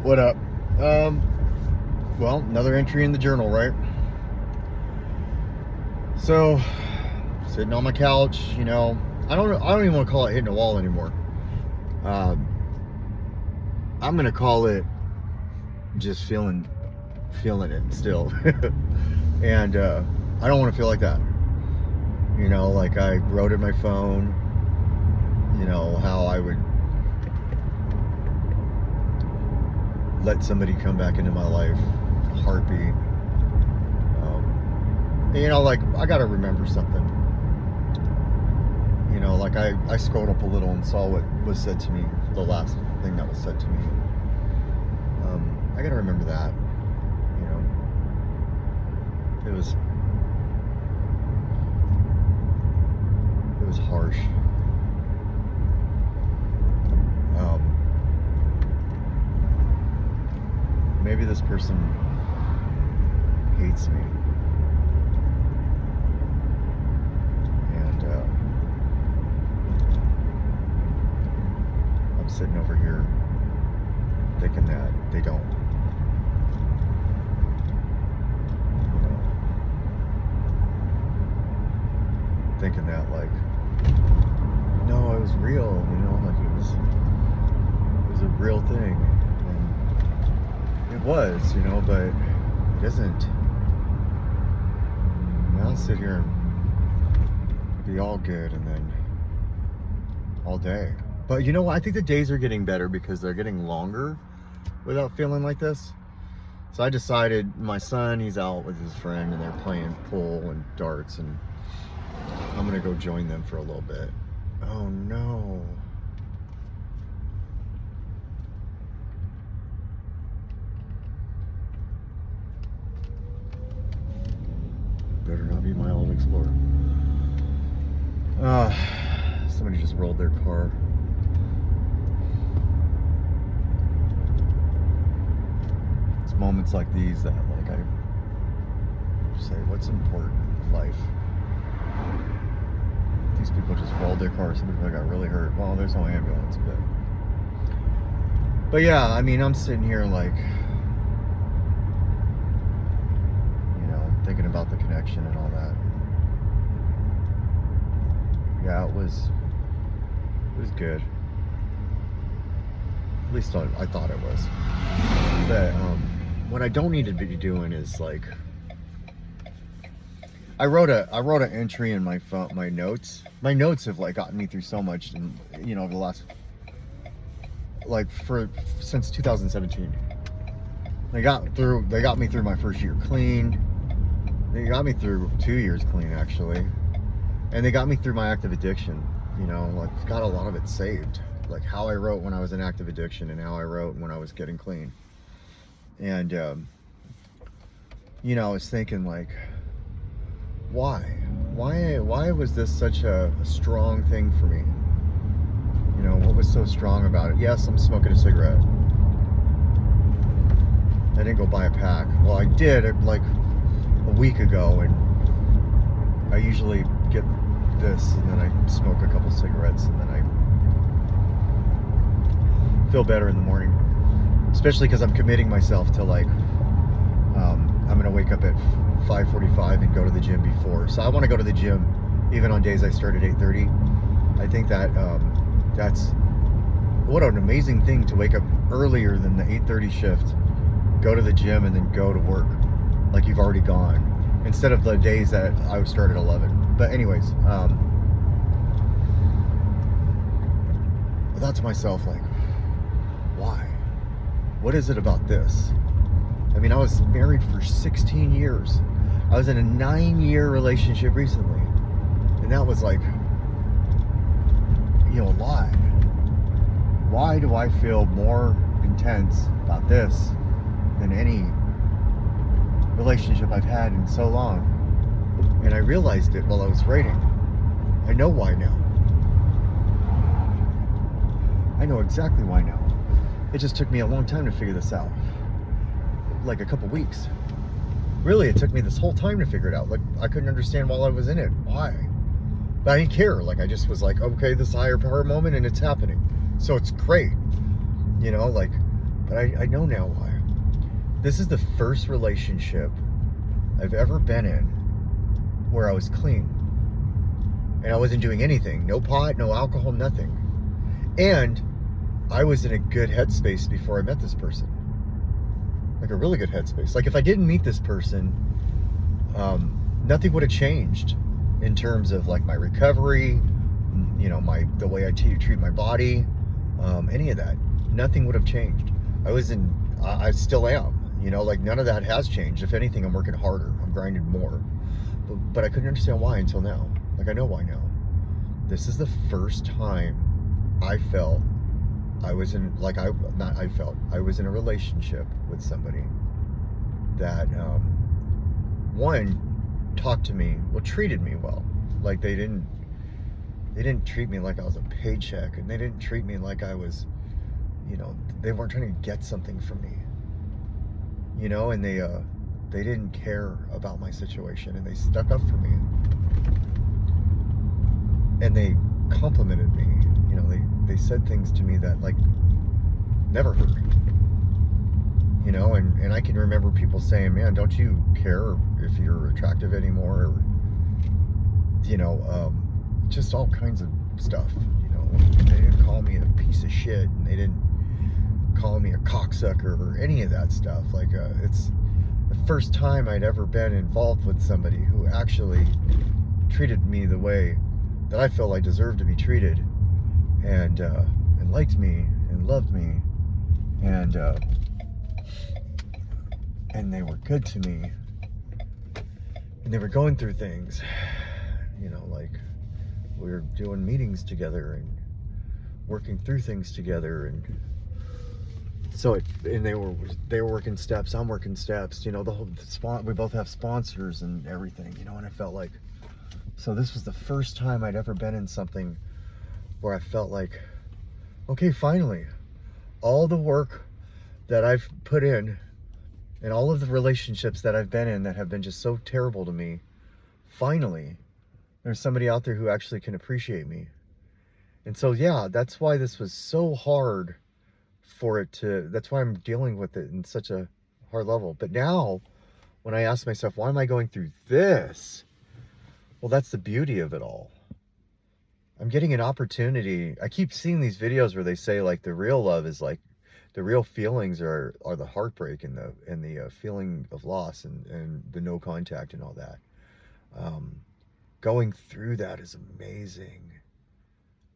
What up? Well, another entry in the journal, right? So, sitting on my couch, I don't even want to call it hitting a wall anymore. Um, I'm gonna call it just feeling it still, and I don't want to feel like that. Like I wrote in my phone, how I would let somebody come back into my life, heartbeat. Like I gotta remember something. Like I scrolled up a little and saw what was said to me, the last thing that was said to me. I gotta remember that. It was harsh. Maybe this person hates me. And I'm sitting over here thinking that they don't. Thinking that, like, no, it was real, like it was a real thing. And it was, but it isn't. And I'll sit here and be all good and then all day. But you know what? I think the days are getting better because they're getting longer without feeling like this. So I decided, my son, he's out with his friend and they're playing pool and darts, and I'm gonna go join them for a little bit. Oh no. Better not be my old Explorer. Somebody just rolled their car. It's moments like these that, like, I say, what's important in life? These people just rolled their car. Some people got really hurt. Well, there's no ambulance, but yeah, I mean, I'm sitting here like, thinking about the connection and all that. Yeah, it was good. At least I thought it was. But what I don't need to be doing is, like, I wrote an entry in my phone, my notes. My notes have, like, gotten me through so much, and over the last, like, since 2017. They got me through my first year clean. They got me through 2 years clean, actually, and they got me through my active addiction. Like, got a lot of it saved, like how I wrote when I was in active addiction and how I wrote when I was getting clean. And I was thinking, like, why was this such a strong thing for me? What was so strong about it? Yes, I'm smoking a cigarette. I didn't go buy a pack. Well, I did, like, a week ago, and I usually get this and then I smoke a couple cigarettes and then I feel better in the morning, especially because I'm committing myself to, like, I'm gonna wake up at 5:45 and go to the gym before. So I want to go to the gym even on days I start at 8:30. I think that that's what an amazing thing, to wake up earlier than the 8:30 shift, go to the gym, and then go to work like you've already gone, instead of the days that I would start at 11. But anyways, I thought to myself, like, why? What is it about this? I mean, I was married for 16 years. I was in a 9-year relationship recently, and that was, like, a lot. Why do I feel more intense about this than any relationship I've had in so long? And I realized it while I was writing. I know why now. I know exactly why now. It just took me a long time to figure this out. Like a couple weeks. Really, it took me this whole time to figure it out. Like, I couldn't understand while I was in it why. But I didn't care. Like, I just was like, okay, this higher power moment, and it's happening. So it's great. Like, But I know now why. This is the first relationship I've ever been in where I was clean. And I wasn't doing anything. No pot, no alcohol, nothing. And I was in a good headspace before I met this person. Like a really good headspace. Like if I didn't meet this person, nothing would have changed in terms of like my recovery, you know, the way I treat my body, any of that. Nothing would have changed. I still am, you know, like none of that has changed. If anything, I'm working harder. I'm grinding more. But I couldn't understand why until now. Like I know why now. This is the first time I felt I was in, I was in a relationship with somebody that, one, talked to me, well, treated me well. Like they didn't treat me like I was a paycheck, and they didn't treat me like I was, you know, they weren't trying to get something from me, you know, and they didn't care about my situation, and they stuck up for me, and they complimented me, you know, they said things to me that like never hurt, you know, and I can remember people saying, man, don't you care if you're attractive anymore, or, you know, just all kinds of stuff, you know. They didn't call me a piece of shit, and they didn't call me a cocksucker or any of that stuff. Like, it's the first time I'd ever been involved with somebody who actually treated me the way that I felt I deserved to be treated, and liked me and loved me, and they were good to me, and they were going through things, you know, like we were doing meetings together and working through things together, and so they were working steps, I'm working steps, you know, we both have sponsors and everything, you know, and I felt like, so this was the first time I'd ever been in something where I felt like, okay, finally, all the work that I've put in and all of the relationships that I've been in that have been just so terrible to me, finally, there's somebody out there who actually can appreciate me. And so, yeah, that's why this was so hard that's why I'm dealing with it in such a hard level. But now, when I ask myself, why am I going through this? Well, that's the beauty of it all. I'm getting an opportunity. I keep seeing these videos where they say like the real love is like, the real feelings are the heartbreak and the feeling of loss and the no contact and all that. Going through that is amazing.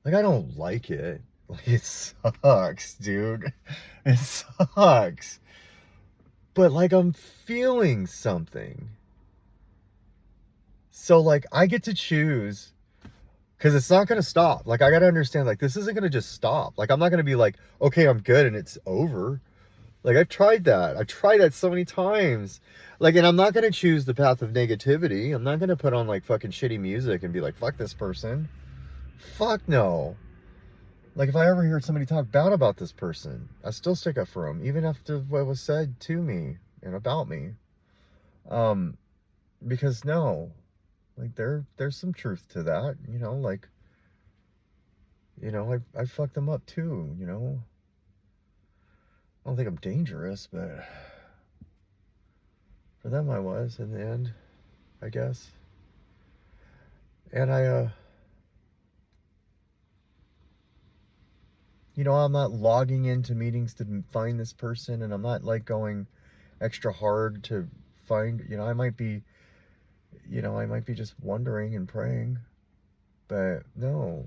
Like, I don't like it. Like, it sucks, dude. It sucks. But like, I'm feeling something. So like, I get to choose, because it's not going to stop. Like, I got to understand, like, this isn't going to just stop. Like, I'm not going to be like, okay, I'm good and it's over. Like, I've tried that so many times. Like, and I'm not going to choose the path of negativity. I'm not going to put on like fucking shitty music and be like, fuck this person. Fuck no. Like, if I ever hear somebody talk bad about this person, I still stick up for them, even after what was said to me and about me. Because no, like, there's some truth to that, you know, like, you know, I fucked them up too, you know. I don't think I'm dangerous, but for them I was in the end, I guess. And you know, I'm not logging into meetings to find this person, and I'm not like going extra hard to find, you know, I might be just wondering and praying, but no,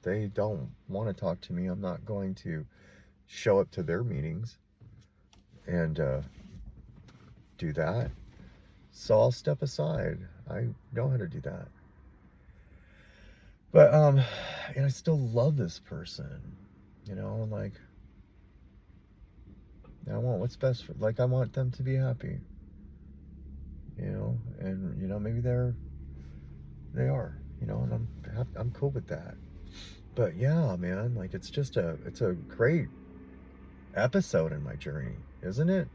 they don't want to talk to me. I'm not going to show up to their meetings and do that. So I'll step aside. I know how to do that. But and I still love this person, you know, like, I want what's best for, like, I want them to be happy, you know, and, you know, maybe they are, you know, and I'm cool with that. But yeah, man, like, it's a great episode in my journey, isn't it?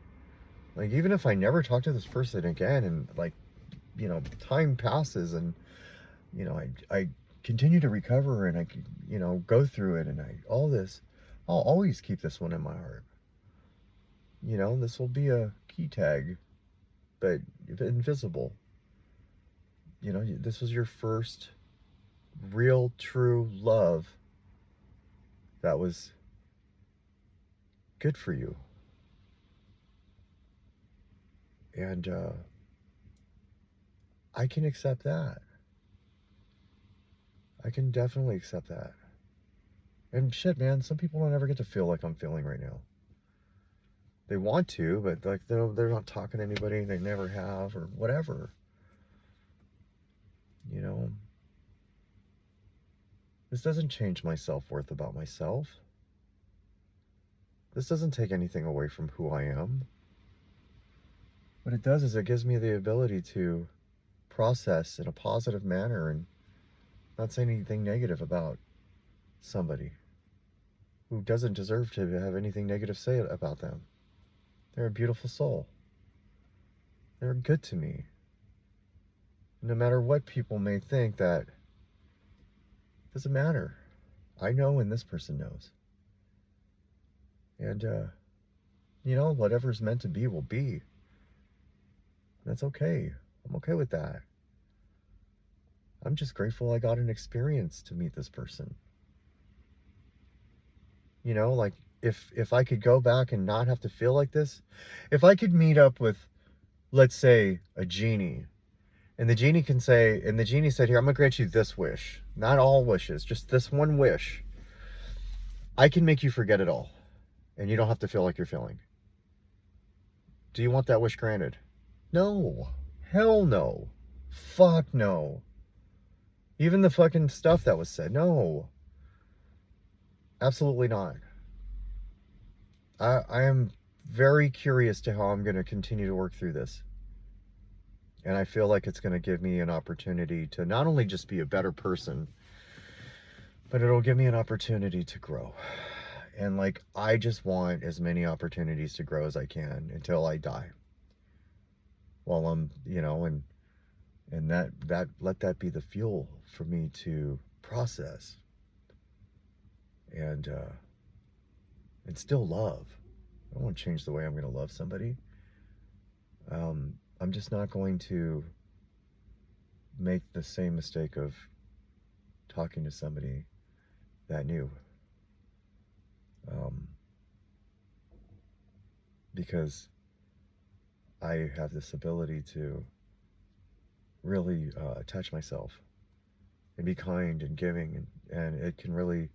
Like, even if I never talk to this person again, and like, you know, time passes, and, you know, I continue to recover, and I, you know, go through it, and all this, I'll always keep this one in my heart. You know, this will be a key tag, but invisible. You know, this was your first real, true love that was good for you. And I can accept that. I can definitely accept that. And shit, man, some people don't ever get to feel like I'm feeling right now. They want to, but like they're not talking to anybody, they never have, or whatever. You know, this doesn't change my self-worth about myself. This doesn't take anything away from who I am. What it does is it gives me the ability to process in a positive manner and not say anything negative about somebody who doesn't deserve to have anything negative say about them. They're a beautiful soul. They're good to me. No matter what people may think, that doesn't matter. I know and this person knows. And, you know, whatever's meant to be will be. That's okay. I'm okay with that. I'm just grateful I got an experience to meet this person. You know, like, if I could go back and not have to feel like this, if I could meet up with, let's say, a genie, and the genie can say, and the genie said, here, I'm gonna grant you this wish. Not all wishes, just this one wish. I can make you forget it all, and you don't have to feel like you're feeling. Do you want that wish granted? No. Hell no. Fuck no. Even the fucking stuff that was said, no. Absolutely not. I am very curious to how I'm going to continue to work through this. And I feel like it's going to give me an opportunity to not only just be a better person, but it'll give me an opportunity to grow. And like, I just want as many opportunities to grow as I can until I die. While I'm, you know, and that let that be the fuel for me to process and still love. I don't want to change the way I'm going to love somebody. I'm just not going to make the same mistake of talking to somebody that new. Because I have this ability to really attach myself and be kind and giving, and it can really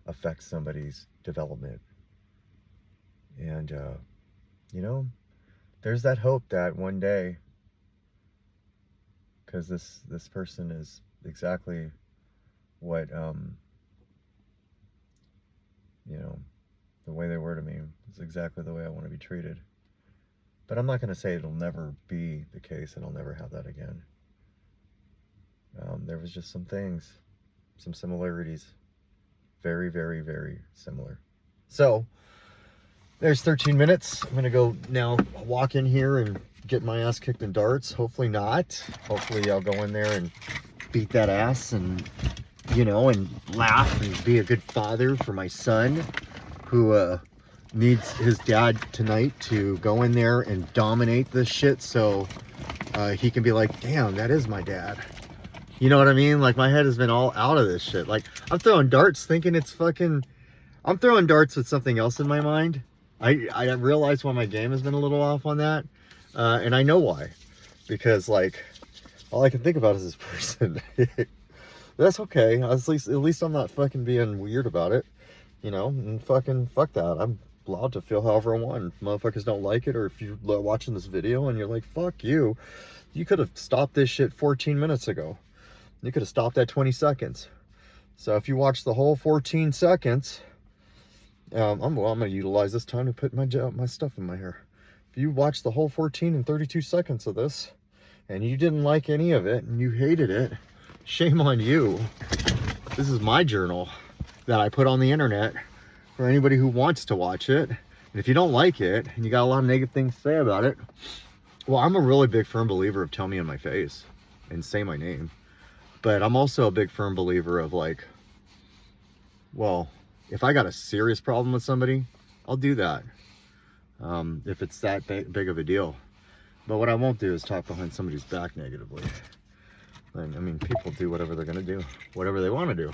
affect somebody's development. And you know, there's that hope that one day, because this person is exactly what you know, the way they were to me is exactly the way I want to be treated. But I'm not going to say it'll never be the case and I'll never have that again. There was just some things, some similarities. Very, very, very similar. So, there's 13 minutes. I'm going to go now walk in here and get my ass kicked in darts. Hopefully not. Hopefully I'll go in there and beat that ass and, you know, and laugh and be a good father for my son who needs his dad tonight to go in there and dominate this shit so he can be like, damn, that is my dad. You know what I mean? Like, my head has been all out of this shit. Like, I'm throwing darts thinking it's fucking... I'm throwing darts with something else in my mind. I realize why my game has been a little off on that. And I know why. Because, like, all I can think about is this person. That's okay. At least I'm not fucking being weird about it. You know? And fucking fuck that. I'm allowed to feel however I want. If motherfuckers don't like it, or if you're watching this video and you're like, fuck you. You could have stopped this shit 14 minutes ago. You could have stopped at 20 seconds. So if you watch the whole 14 seconds, I'm going to utilize this time to put my stuff in my hair. If you watch the whole 14 and 32 seconds of this, and you didn't like any of it, and you hated it, shame on you. This is my journal that I put on the internet for anybody who wants to watch it. And if you don't like it, and you got a lot of negative things to say about it, well, I'm a really big firm believer of tell me in my face and say my name. But I'm also a big firm believer of like, well, If I got a serious problem with somebody, I'll do that. If it's that big of a deal. But what I won't do is talk behind somebody's back negatively. And, I mean, people do whatever they're gonna do, whatever they want to do.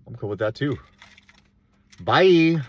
I'm cool with that too. Bye.